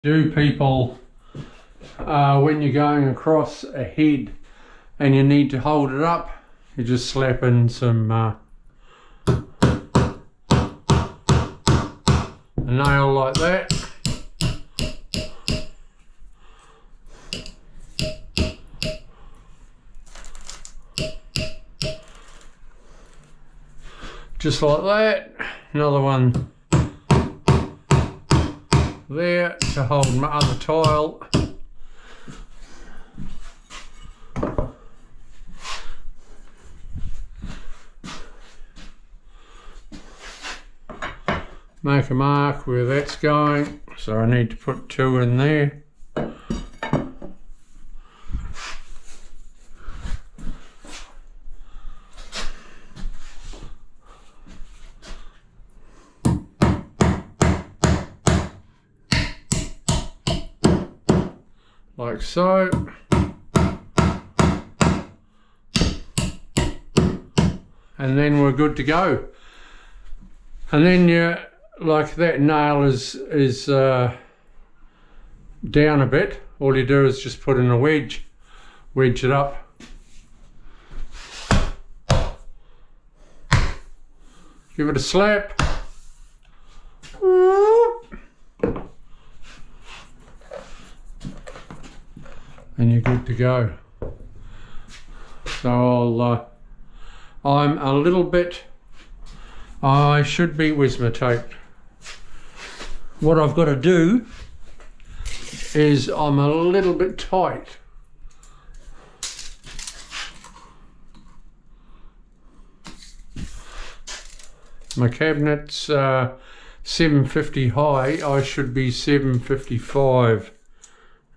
Do people when you're going across a head and you need to hold it up, you just slap in some a nail like that. Just like that. Another one there to hold my other tile. Make a mark where that's going, so I need to put two in there. Like so. And then we're good to go. And then you, like that nail is down a bit, all you do is just put in a wedge it up. Give it a slap. And you're good to go. So I'm a little bit, I should be Wisma taped. What I've got to do is I'm a little bit tight. My cabinet's 750 high, I should be 755.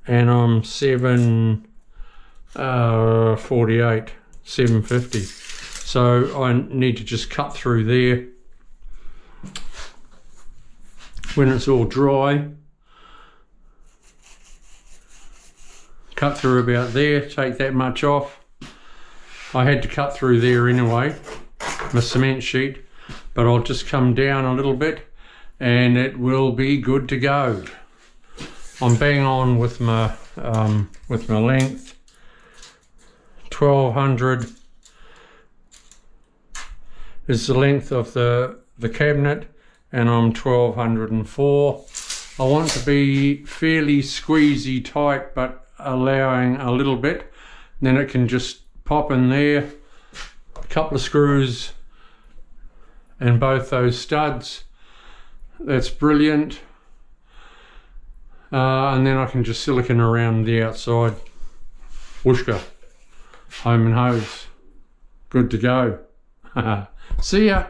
And I'm 748, 750. So I need to just cut through there when it's all dry. Cut through about there, take that much off. I had to cut through there anyway, my cement sheet, but I'll just come down a little bit and it will be good to go. I'm bang on with my length. 1200 is the length of the cabinet, and I'm 1204. I want to be fairly squeezy tight, but allowing a little bit. Then it can just pop in there. A couple of screws and both those studs. That's brilliant. And then I can just silicone around the outside. Whooshka, home and hose, good to go. See ya.